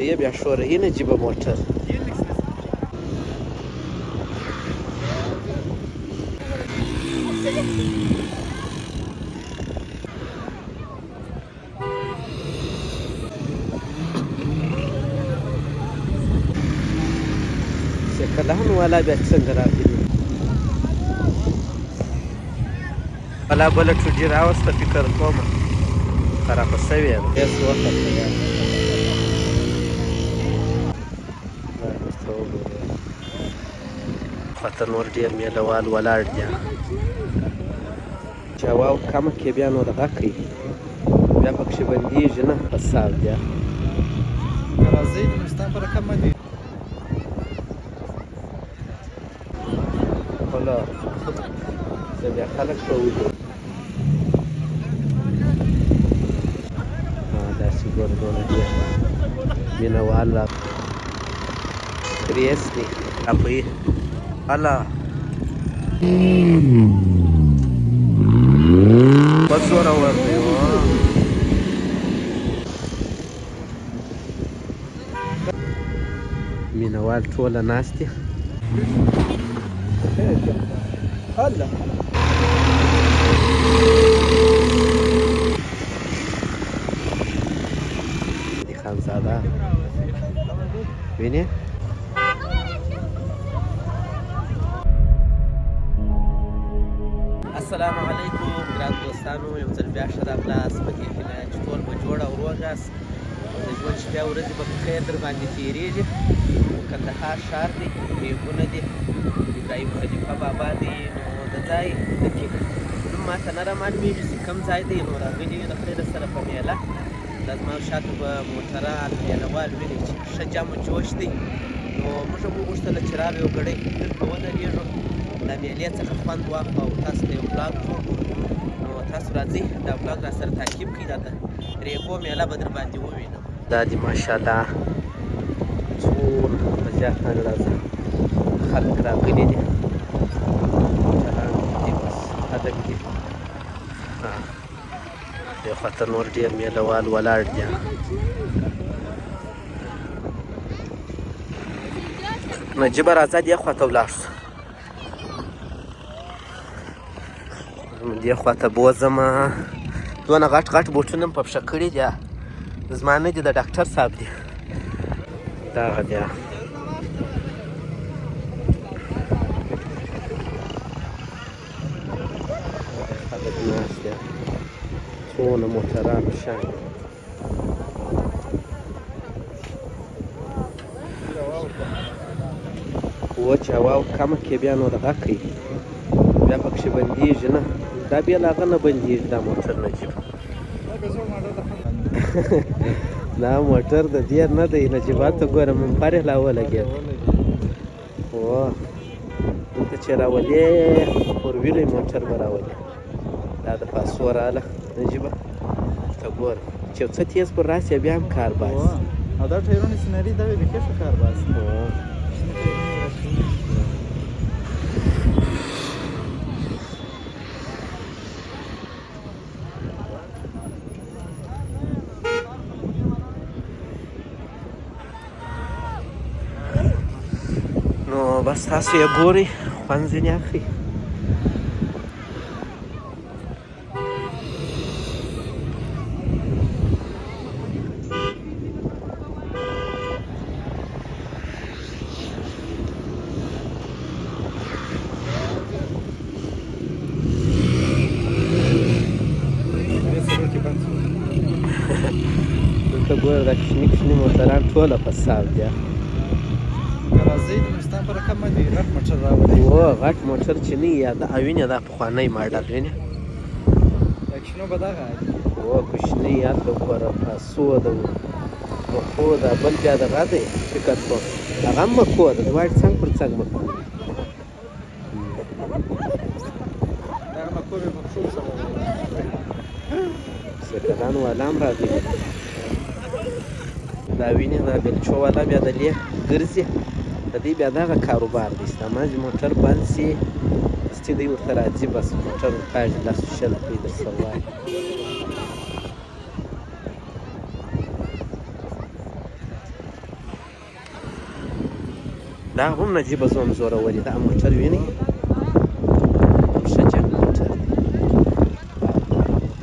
یه بیا شوره نجیب موتر سکلهن والا بیا څنګه راغلی والا بله ټوډي راوسته فکر کوم خرابه شوې ده هېڅ وخت خواته نور ډېر میله وال ولاړ دي چې هوا کمه کې بیا نو دغه کوي بیا پکښې بندېږي نه فساد بیا راځئ د مستا په رقم باندې خلا زه بیا خلک به وځو داسې ګوره دونه ډېر مینه وال را ریس دي اپوی الله په زوره ورځي مینه وال ټوله ناست دي هلا دي خانزاده وینې السلام علیکم ګران دوستانو یو ځل بیا ښه راغلاست په دې هیله چې ټول به جوړ او روغ یاست د ژوند شپې او ورځې به په خیر در باندې تېرېږي کندهار ښار دی ریګونه دي ابراهیم خلیفه بابا دی نو د ځای دقیق نوم ماته نه رامعلومېږي چې کوم ځای دی نو راغلي یو د خیره سره په میله دا زما شاته به موټران میلهوال ویني چې ښه جم و جوش دی نو موږ هم وغوښتله چې راغی یو ګړی دلته ودرېږو د میلې څخه خوند واخلو او تاسو ته یو بلاګ جوړ کړو نو تاسو راځئ دا بلاګ را سره تعقیب کړئ دا د ریګو میله به در باندې ووینم دا دي ماشاءالله څومره په زیات اندازه خلک راغلي دي موټران دي بس خلک دي دې خواته نور ډېر میله وال ولاړ دي نجیبه راځه دې خواته ولاړ شو دې خواته بوځمه دونه غټ غټ بوټونه مې په پښه کړي دي زما نه دي د ډاکټر صاحب دي دغه دي خلک ناست دي څونه موټران شان وچه هوا کمه کې بیا نو دغه کوي بیا پکښې بندېږي نه دا بیا له هغه نه بندېږي دا موټر نجیب دا موټر د دې نه دی نجیبات ته ګوره منفر یې لا ولګېد هو دلته چې راولې فور ویلر موټر به راولې دا د پاسو راله نجیبه ته ګوره چې یو څه تیز پر راسي بیا هم کار باسي او دا ټایرونه سینري دا بیخي ښه کار باسي نو بس تاسو یې ګورئ خوند ځینې اخلئ دلته ګوره دا کوچني کوچني موټران ټوله په صاف دي راځئ د مستا په رقم باندې غټ موټر راولئ او غټ موټر چې نه یا دا وینې دا پخوانی ماډل وینې اکشنو به دغه او کوچني هلته ګوره پاسو ده مکو ده بل بیا دغه دی فکر کوم هغه هم مکو ده دواړې څنګ پر څنګ مکو دغه مکو مې په پښو سره سکلان والا هم راغلي دا وینې دا بلچو والا بیا د لیک ګرځي د دې بیا دغه کاروبار دی استعمال موټر بند سي چې دی ورته راځي بس موټر کاږي لس شل روپۍ درسره وایي دا هم نجیبه زوم زورور دی دا موټر وینئ ښه جګ موټر دی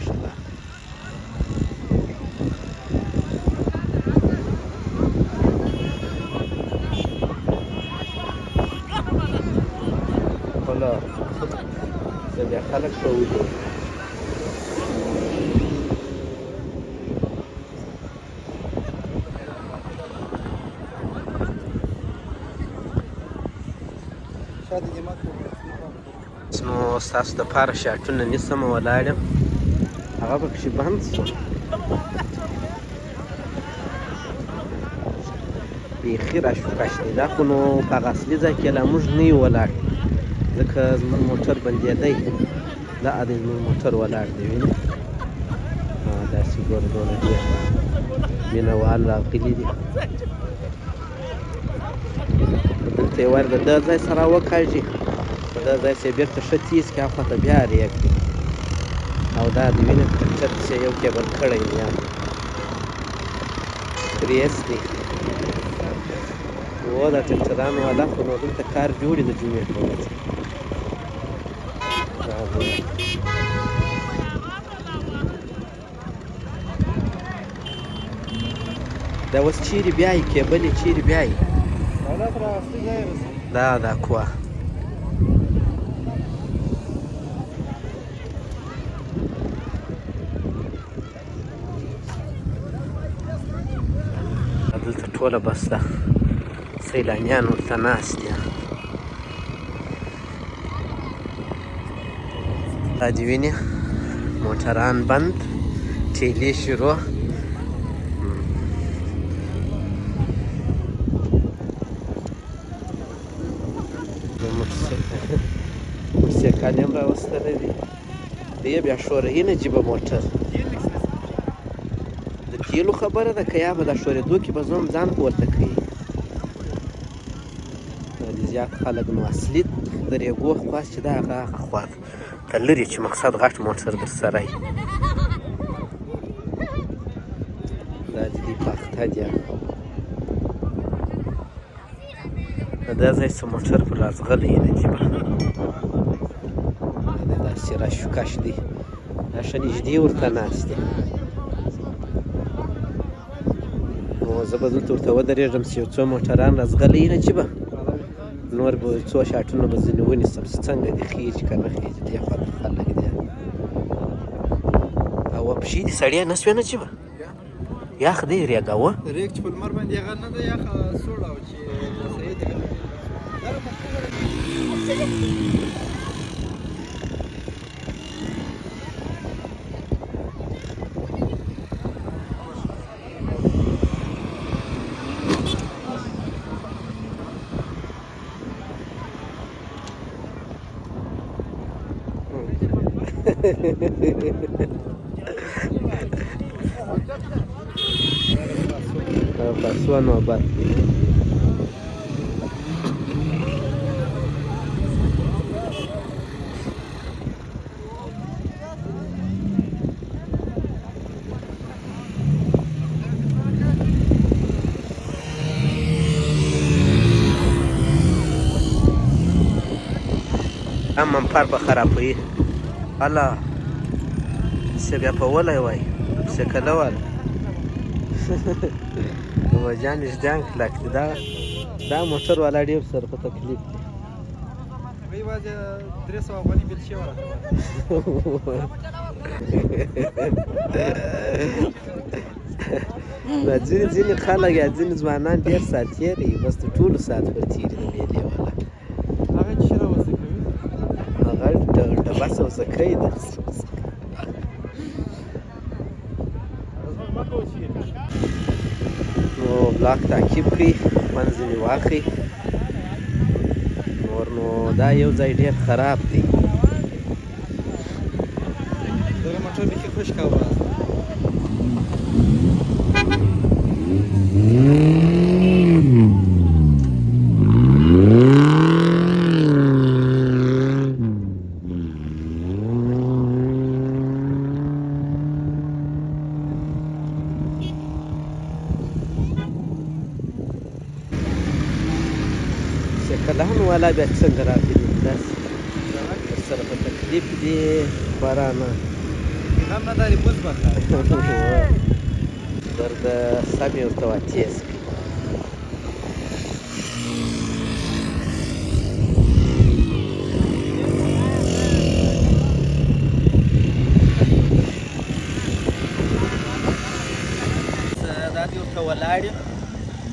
ښه ده خپله زه بیا خلک به ولي نو ستاسو دپاره شاټونه نیسم ولاړ یم هغه پکښې بند شو بیخي راشوکش دی دا خو نو په هغه اصلي ځای کې لا موږ نه یو ولاړ ځکه زموږ موټر بندېدی دا دی زموږ موټر ولاړ دی وینې داسې ګوره دونه ډېر مینه وال راغلي دي دلته یې ور د ده ځای سره وکاږي په دا ځای چې بېرته ښه تیز کړي هاخوا ته بیا ریږ کړي او دا د وینې ټکټر چې یو کیبل کړی دی پریس دی و دا ټکټرانو والا خو نو دلته کار جوړي د جمعې په ورځ دا اوس چیرې بیایي کیبل یې چیرې بیایي دا کوه دلته ټوله بس ده سیلانیان ورته ناست دي دا دې وینې موټران بند ټیلې شروع موټرسایکل هم راوستلی دی دی بیا ښورهي نجیبه موټر د تیلو خبره ده که یا به دا ښورېدو کې به زوم ځان پورته کوي دا دې زیات خلک نو اصلي د ریګو خواست چې دا هغه خوا ته لرې چې مقصد غټ موټر در سره وي دا د دې پاخته دي دا ځای څه موټر پر راځغلی یې نجیبه دا داسې راشوکش دی دا ښه نږدې ورته ناست دی نو زه به دلته ورته ودرېږم چې یو څو موټران راځغلی یي نجیبه نور به څو شاټونه به ځینې ونیسم چې څنګه دي خیږي که نه خیږي دې خوا ته خلک دي او پښې دې سړی نه سوې نجیبه یخ دی ریګاوه ریګ چې په لمر باندې هغه نه ده یخ سوړ او چې صحیح دی پاسوان آباد ام منفر به خرابوي الله څه بیا په ولی وای څه کله وال وجان ژدان کلک دی دا موټر والا ډېر سره په تکلیف دی هغه یوازې 300 افغانۍ بیل شوی دا ځینې خلک یا ځینې ځوانان ډېر ساعت تېروي بس د ټولو ساعت ور تېري د میلې والا هغه چې راوځي کوي هغه ډبه سوزکۍ ده نو بلاک تعقیب کړئ خوند ځینې واخلئ نور نو دا یو ځای ډېر خراب دی دغه موټر بیخي خشک اواز کله هم والا بیا څنګه راغلي داسې ورسره په تکلیف دي بارانه هم نه داري بوز برخه درد سمې ورته وتیز کړي دا دې ورته ولاړ یم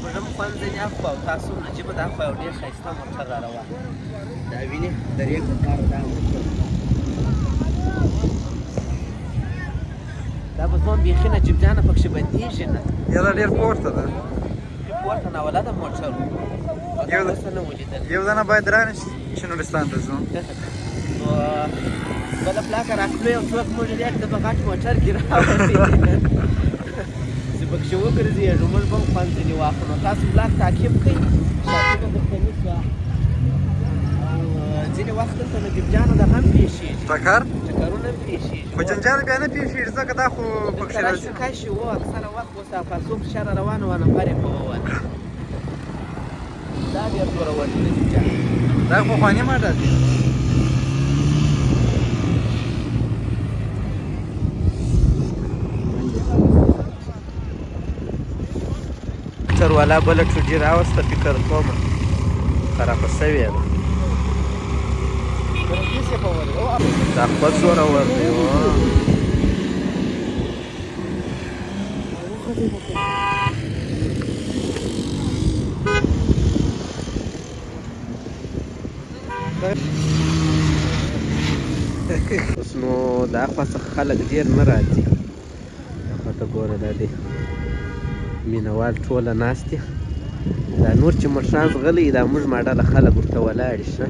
موږ هم خوند ځینې اخوا او تاسو هم نجیبه د اخوا یو ډېر ښایسته موټر را روان دا وینې درې کار دا موټر دا به زما بیخي نجیب جانه پکښې بندېږي نه یا دا ډېر پورته ده پورته ناولاده موټر و اوس نه ولیدل یو ځنه باید رانشي چې نورستان ته ځو نو بله پلاکه راکړو یو څوک موږ ریاک د په غټ موټر کې راولي چې پکښې وګرځېږو موږ به هم خوند ځینې واخلو نو تاسو پلاک تعقیب کړئ شاطونه درته نیسو او ځینې وخت دلته نجیب جانو دغه هم پېښېږي ټکر ټکرونه هم پېښېږي خو جنجال بیا نه پېښېږي ځکه دا خو پکښې دلته راځي راشي کاشي و اکثره وخت اوس افاسو په شاره روانه وه نمبر یې په ووته دا ډېر زورور دی نجیب جان دا پخواني ماډل دی موټر والا بله ټوډي راوسته فکر کوم خرابه سوې ده دا خپل زورور دی اوس نو دا خوا څخه خلک ډېر نه راځي دا خواته ګوره دا دی مینهوال ټوله ناست دي دا نور چې مټران ځغلی دا موږ ماډله خلک ورته ولاړ شه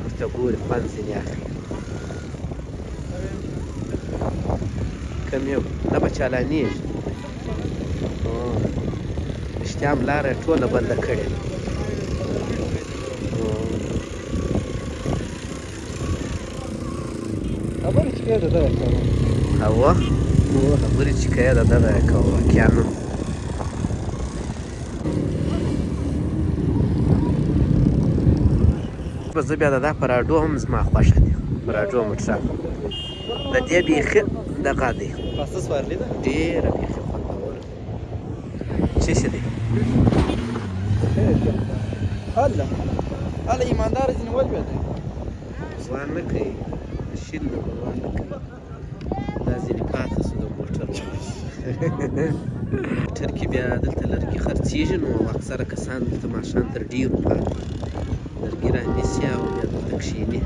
ورته ګوري خوند ځینې اخلي کم یو نه به چالانېږي رښتیا هم لاره یې ټوله بنده کړې خبرې چې کوې د دغه کوه هوا خبرې چې کوې د دغه یې کوه واقعا نو زه بیا د دا پراډو هم زما خوښه دي پراډو موټران د دې بیخي دغه دی پاسته سوارلي ده ډېره بیخي خوندوره څه شي دی هله هله ایماندار ځینې ولوېدی ځوان نه کوي شیل نه پروا نه کوي دا ځینې پاته سو د موټر موټر کې بیا دلته لرګي خرڅېږي نو اکثره کسان دلته ماښام تر ډېرو پاته لرګي رانیسي او بیا دلته کښېني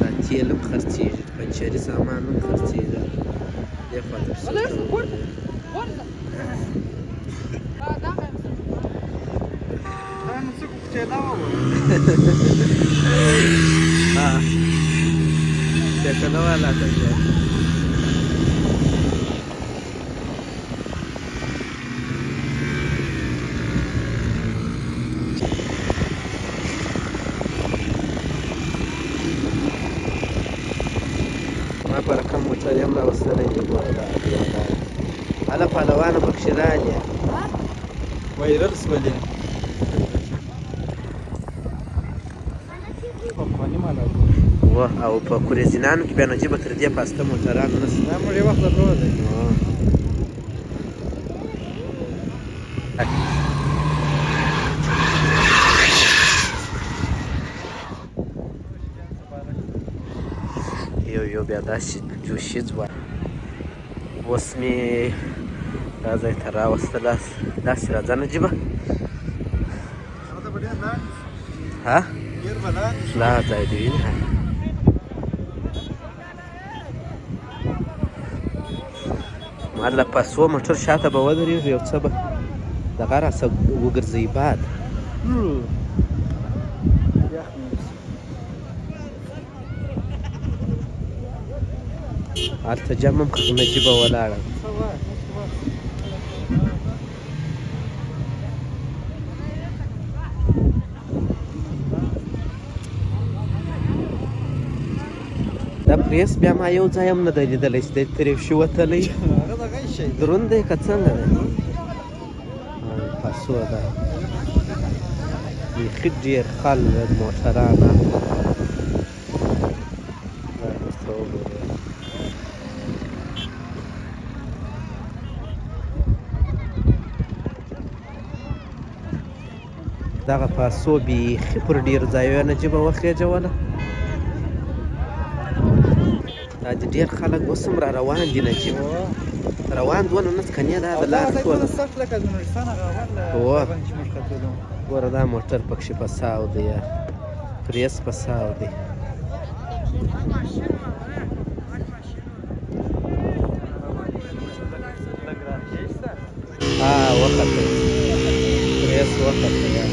دا تیل هم خرڅېږي پنچري سامان هم خرڅېږي دې خوا ته پسې ها چکنه والا ته بیا ما په رقم موټر یم راوستلی دی ګوره دا هله پهلوانه پکښې رالي وایرل سولې پخواني ماډل و او په کوریزینانو کې بیا نجیبه تر دې پاسته موټران نشته دا موږ یو وخت درلودی یو بیا داسې جوشي ځوان اوس مې دا ځای ته راوستله داسې راځه نجیبه ها لا ځای دی وینې ماله په څو موټر شاته به ودرېږو یو څه به دغه راسه وګرځوي باد هلته جم هم نجیبه ولاړه دا پریس بیا ما یو ځای هم نه دی لیدلی چې دی ترېوشي وتلی دروند دی که څنګه دی پاسو ده بیخي ډېر خلک موټران هلته دا ورته وګورئ دغه پاسو بیخي پر ډېرو ځایونو جبه وخېجوله دا دې ډېر خلک اوس هم را روان دي نجیب روان دونه نه سکنې دا د لار ټوله سخت لکه د نورستان هغه هو. باندې چې موږ کتلو ګوره دا موټر پکښې په ساو دی یا پریس په ساو دی وخته پریس وخته یا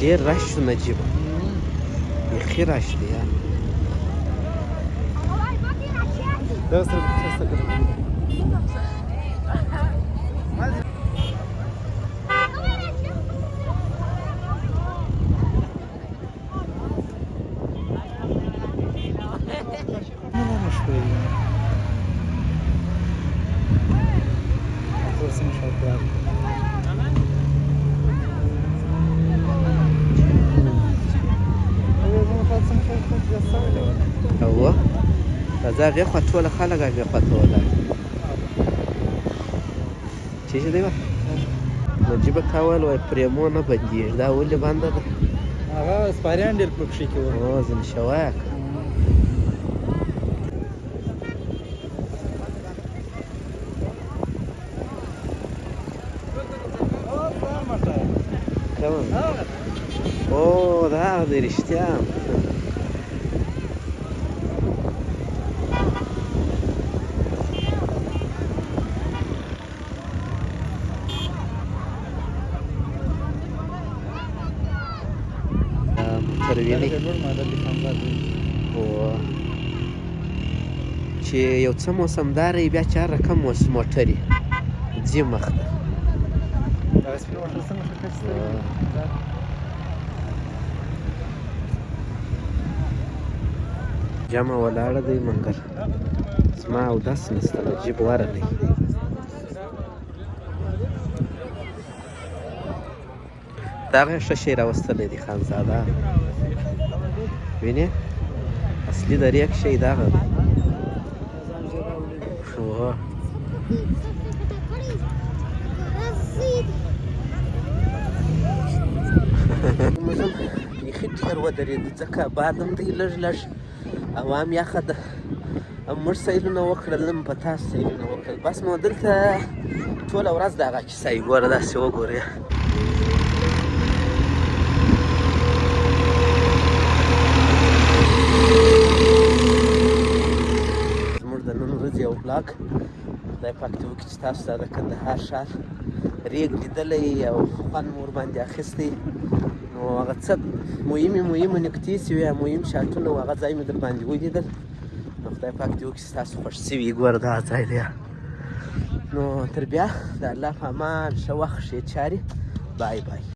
ډېر رش شو نجیب بیخي رش دی یا دا سره څه کوي هو راځه هغې خوا ټوله خلک هغې خوا ته ولاړ چې دی وه نجیبه تا ویل وایي پریمو نه بندېږي دا ولې بنده ده هغه سپاریان ډېر پکښې کې وو هو ځینې شویه که او دا هغه دی رښتیا موټر وینئ چې یو څه موسمداره وي بیا چې هر رقم موټر وي ځي مخ ته جمع ولاړه دی مګر زما اودس نشته نجیب ورغی دغه ښه شی راوستلی دی خانزاده وینې اصلي د ریک شی دغه دی بیخي ډېر ودرېدو ځکه باد هم دی لږ لږ عوام یخه ده موږ سیلونه وکړل نن په تاسو سیلونه وکړل بس نو دلته ټوله ورځ دغه کیسه یې ګوره داسې وګورئ زموږ د نن ورځې یو بلاګ خدای پاک دې وکړي چې تاسو ته د کندهار ښار ریګ لیدلی او خوند مو ورباندې اخیستی نو هغه څه مهمې نکتې چې وي مهم شاتونه و هغه ځای مې در باندې ولیدل نو خدای پاک دې وکړي چې تاسو خوښ شوي ګوره دا ځای دی نو تر بیا د الله په امان ښه وخت ښې چارې بای بای